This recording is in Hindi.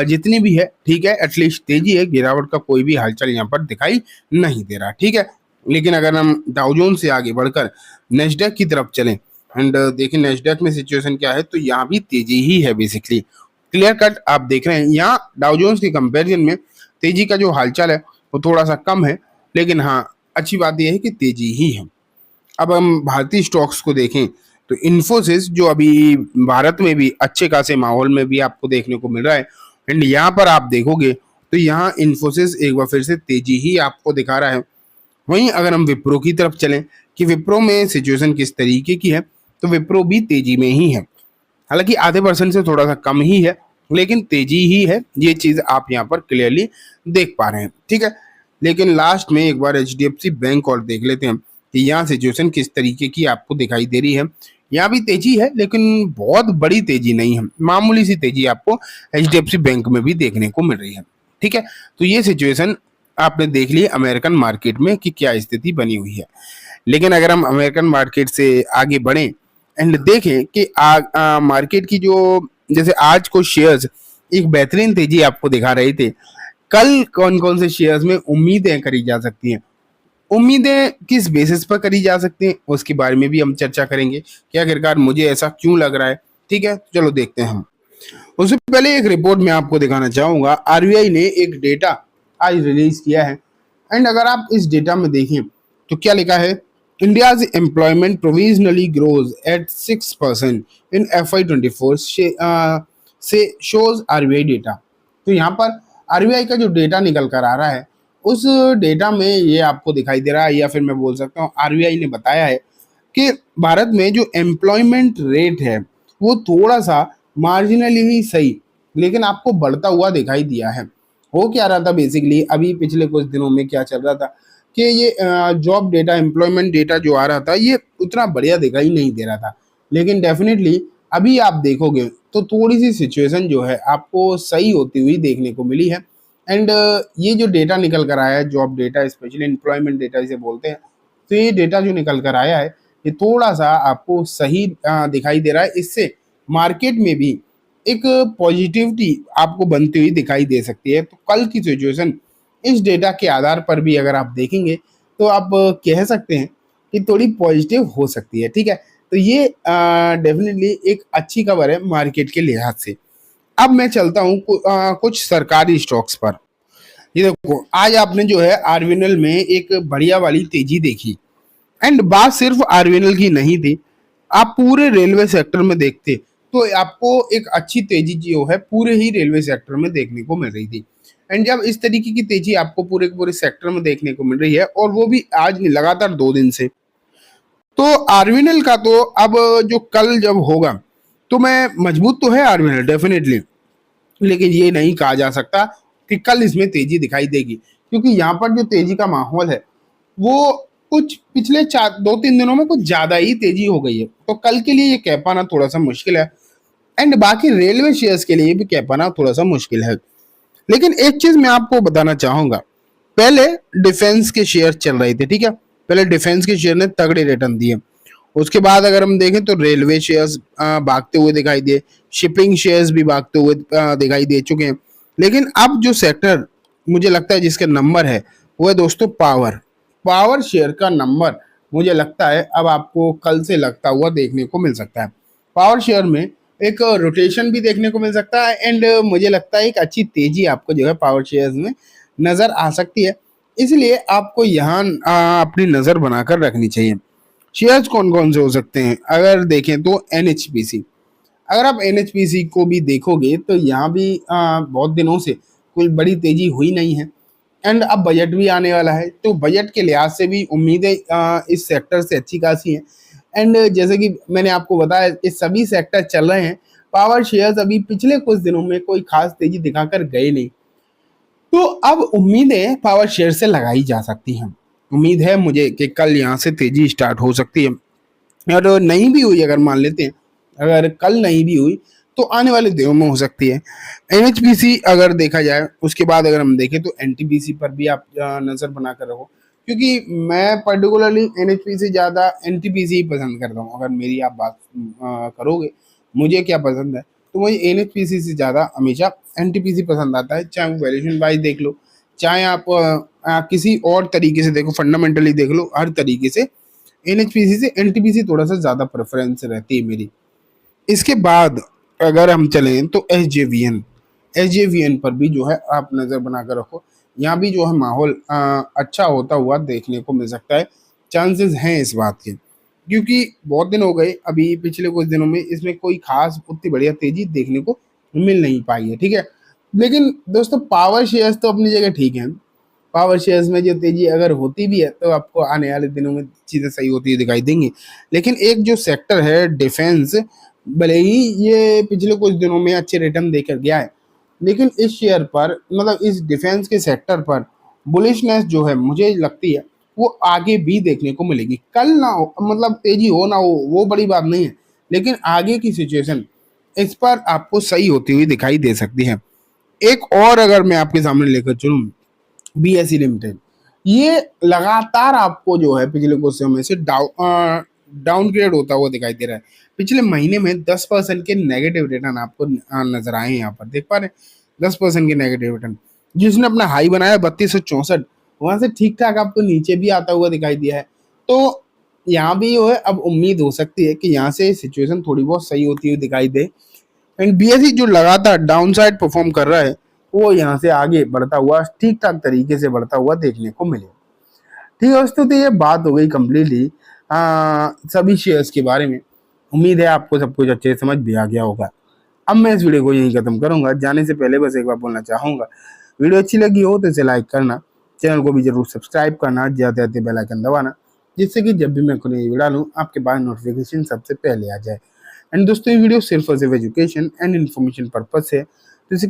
जितनी भी है, ठीक है, एटलीस्ट तेजी है, गिरावट का कोई भी हालचाल यहाँ पर दिखाई नहीं दे रहा, ठीक है। लेकिन अगर हम डाउ जोन्स से आगे बढ़कर नेस्डैक की तरफ चलें एंड देखें नेस्डैक में सिचुएशन क्या है, तो यहाँ भी तेजी ही है बेसिकली, क्लियर कट आप देख रहे हैं। यहाँ डाउ जोन्स के कंपैरिजन में तेजी का जो हालचाल है वो थोड़ा सा कम है, लेकिन हाँ अच्छी बात यह है कि तेजी ही है। अब हम भारतीय स्टॉक्स को देखें तो इन्फोसिस जो अभी भारत में भी अच्छे खासे माहौल में भी आपको देखने को मिल रहा है, एंड यहाँ पर आप देखोगे तो यहाँ इन्फोसिस एक बार फिर से तेजी ही आपको दिखा रहा है। वहीं अगर हम विप्रो की तरफ चलें कि विप्रो में सिचुएशन किस तरीके की है, तो विप्रो भी तेजी में ही है, हालांकि आधे परसेंट से थोड़ा सा कम ही है, लेकिन तेजी ही है, ये चीज आप यहाँ पर क्लियरली देख पा रहे हैं, ठीक है। लेकिन लास्ट में एक बार एचडीएफसी बैंक और देख लेते हैं कि यहाँ सिचुएशन किस तरीके की आपको दिखाई दे रही है। यहाँ भी तेजी है, लेकिन बहुत बड़ी तेजी नहीं है, मामूली सी तेजी आपको एचडीएफसी बैंक में भी देखने को मिल रही है, ठीक है। तो ये सिचुएशन आपने देख ली अमेरिकन मार्केट में कि क्या स्थिति बनी हुई है। लेकिन अगर हम अमेरिकन मार्केट से आगे बढ़ें एंड देखें कि मार्केट की जो जैसे आज को शेयर्स एक बेहतरीन तेजी आपको दिखा रहे थे, कल कौन कौन से शेयर्स में उम्मीदें करी जा सकती हैं, उम्मीदें किस बेसिस पर करी जा सकती हैं, उसके बारे में भी हम चर्चा करेंगे कि आखिरकार मुझे ऐसा क्यों लग रहा है, ठीक है। चलो देखते हैं हम। उससे पहले एक रिपोर्ट मैं आपको दिखाना चाहूंगा, आरबीआई ने एक डेटा आज रिलीज किया है एंड अगर आप इस डेटा में देखें तो क्या लिखा है, India's employment provisionally grows at 6% in FY24 से शोज आरबीआई डेटा। तो यहाँ पर आरबीआई का जो डेटा निकल कर आ रहा है, उस डेटा में ये आपको दिखाई दे रहा है, या फिर मैं बोल सकता हूँ आरबीआई ने बताया है कि भारत में जो एम्प्लॉयमेंट रेट है वो थोड़ा सा मार्जिनली ही सही, लेकिन आपको बढ़ता हुआ दिखाई दिया है। हो क्या रहा था बेसिकली, अभी पिछले कुछ दिनों में क्या चल रहा था कि ये जॉब डेटा, एम्प्लॉयमेंट डेटा जो आ रहा था ये उतना बढ़िया दिखाई नहीं दे रहा था, लेकिन डेफिनेटली अभी आप देखोगे तो थोड़ी सी सिचुएशन जो है आपको सही होती हुई देखने को मिली है। एंड ये जो डेटा निकल कर आया है, job data, specially employment data इसे बोलते हैं, तो ये डेटा जो निकल कर आया है ये थोड़ा सा आपको सही दिखाई दे रहा है। इससे मार्केट में भी एक पॉजिटिविटी आपको बनती हुई दिखाई दे सकती है। तो कल की सिचुएशन इस डेटा के आधार पर भी अगर आप देखेंगे तो आप कह सकते हैं कि थोड़ी पॉजिटिव हो सकती है, ठीक है। तो ये डेफिनेटली एक अच्छी खबर है मार्केट के लिहाज से। अब मैं चलता हूँ कुछ सरकारी स्टॉक्स पर। ये देखो आज आपने जो है आरवीएनएल में एक बढ़िया वाली तेजी देखी, एंड बात सिर्फ आरवीएनएल की नहीं थी, आप पूरे रेलवे सेक्टर में देखते तो आपको एक अच्छी तेजी जो है पूरे ही रेलवे सेक्टर में देखने को मिल रही थी। एंड जब इस तरीके की तेजी आपको पूरे के पूरे सेक्टर में देखने को मिल रही है और वो भी आज नहीं, लगातार 2 दिन से, तो आरवीएनएल का तो अब जो कल जब होगा तो मैं मजबूत तो है आरवीएनएल डेफिनेटली, लेकिन ये नहीं कहा जा सकता कि कल इसमें तेजी दिखाई देगी, क्योंकि यहाँ पर जो तेजी का माहौल है वो कुछ पिछले 2-3 दिनों में कुछ ज्यादा ही तेजी हो गई है, तो कल के लिए ये कह पाना थोड़ा सा मुश्किल है। एंड बाकी रेलवे शेयर्स के लिए भी कह पाना थोड़ा सा मुश्किल है। लेकिन एक चीज मैं आपको बताना चाहूंगा, पहले डिफेंस के शेयर चल रहे थे, ठीक है, पहले डिफेंस के शेयर ने तगड़े रिटर्न दिए, उसके बाद अगर हम देखें तो रेलवे शेयर्स भागते हुए दिखाई दिए, शिपिंग शेयर्स भी भागते हुए दिखाई दे चुके हैं। लेकिन अब जो सेक्टर मुझे लगता है जिसका नंबर है वो है दोस्तों पावर। पावर शेयर का नंबर मुझे लगता है अब आपको कल से लगता हुआ देखने को मिल सकता है। पावर शेयर में एक रोटेशन भी देखने को मिल सकता है एंड मुझे लगता है एक अच्छी तेजी आपको जो है पावर शेयर्स में नजर आ सकती है, इसलिए आपको यहाँ अपनी नजर बनाकर रखनी चाहिए। शेयर्स कौन कौन से हो सकते हैं, अगर देखें तो एनएचपीसी, अगर आप एनएचपीसी को भी देखोगे तो यहाँ भी बहुत दिनों से कोई बड़ी तेजी हुई नहीं है। एंड अब बजट भी आने वाला है, तो बजट के लिहाज से भी उम्मीदें इस सेक्टर से अच्छी खासी हैं। एंड जैसे कि मैंने आपको बताया कि सभी सेक्टर चल रहे हैं, पावर शेयर्स अभी पिछले कुछ दिनों में कोई खास तेजी दिखाकर गए नहीं, तो अब उम्मीदें पावर शेयर से लगाई जा सकती हैं। उम्मीद है मुझे कि कल यहाँ से तेजी स्टार्ट हो सकती है, और नहीं भी हुई अगर मान लेते हैं, अगर कल नहीं भी हुई तो आने वाले दिनों में हो सकती है। एनएचपीसी अगर देखा जाए, उसके बाद अगर हम देखें तो एनटीपीसी पर भी आप नजर बनाकर रखो, क्योंकि मैं पर्टिकुलरली एनएचपीसी ज़्यादा एनटीपीसी ही पसंद करता हूँ। अगर मेरी आप बात करोगे मुझे क्या पसंद है, तो मुझे एनएचपीसी से ज़्यादा हमेशा एनटीपीसी पसंद आता है, चाहे वो वैल्यूएशन वाइज देख लो, चाहे आप किसी और तरीके से देखो, फंडामेंटली देख लो, हर तरीके से एनएचपीसी से एनटीपीसी थोड़ा सा ज़्यादा प्रेफरेंस रहती है मेरी। इसके बाद अगर हम चलें तो एसजेवीएन पर भी जो है आप नज़र बनाकर रखो, यहाँ भी जो है माहौल अच्छा होता हुआ देखने को मिल सकता है, चांसेस हैं इस बात के, क्योंकि बहुत दिन हो गए, अभी पिछले कुछ दिनों में इसमें कोई खास उतनी बढ़िया तेजी देखने को मिल नहीं पाई है, ठीक है। लेकिन दोस्तों पावर शेयर्स तो अपनी जगह ठीक है, पावर शेयर्स में जो तेजी अगर होती भी है तो आपको आने वाले दिनों में चीज़ें सही होती हुई दिखाई देंगी। लेकिन एक जो सेक्टर है डिफेंस, भले ही ये पिछले कुछ दिनों में अच्छे रिटर्न देकर गया है, लेकिन इस शेयर पर मतलब इस डिफेंस के सेक्टर पर बुलिशनेस जो है मुझे लगती है वो आगे भी देखने को मिलेगी। कल ना हो, मतलब तेजी हो ना हो वो बड़ी बात नहीं है, लेकिन आगे की सिचुएशन इस पर आपको सही होती हुई दिखाई दे सकती है। एक और अगर मैं आपके सामने लेकर चलूँ, बीएसई लिमिटेड, ये लगातार आपको जो है पिछले कुछ समय से डाउनग्रेड होता हुआ दिखाई दे रहा है। पिछले महीने में 10% के नेगेटिव रिटर्न आपको नजर आए हैं, यहाँ पर देख पा रहे हैं 10% के नेगेटिव रिटर्न, जिसने अपना हाई बनाया 3264, वहां से ठीक ठाक आपको नीचे भी आता हुआ दिखाई दिया है। तो यहाँ भी जो है अब उम्मीद हो सकती है कि यहाँ से सिचुएशन थोड़ी बहुत सही होती हुई दिखाई दे, एंड बीएसई जो लगातार डाउनसाइड परफॉर्म कर रहा है वो यहाँ से आगे बढ़ता हुआ ठीक ठाक तरीके से बढ़ता हुआ देखने को मिले। ठीक है दोस्तों, तो ये बात हो गई कम्प्लीटली सभी शेयर्स के बारे में। उम्मीद है आपको सब कुछ अच्छे से समझ भी आ गया होगा। अब मैं इस वीडियो को यहीं खत्म करूंगा। जाने से पहले बस एक बार बोलना चाहूंगा, वीडियो अच्छी लगी हो तो इसे लाइक करना, चैनल को भी जरूर सब्सक्राइब करना, जाते जाते बेल आइकन दबाना, जिससे कि जब भी मैं कोई नई वीडियो डालूं आपके पास नोटिफिकेशन सबसे पहले आ जाए। एंड दोस्तों ये वीडियो सिर्फ और सिर्फ एजुकेशन एंड इन्फॉर्मेशन पर्पज है, तो इसे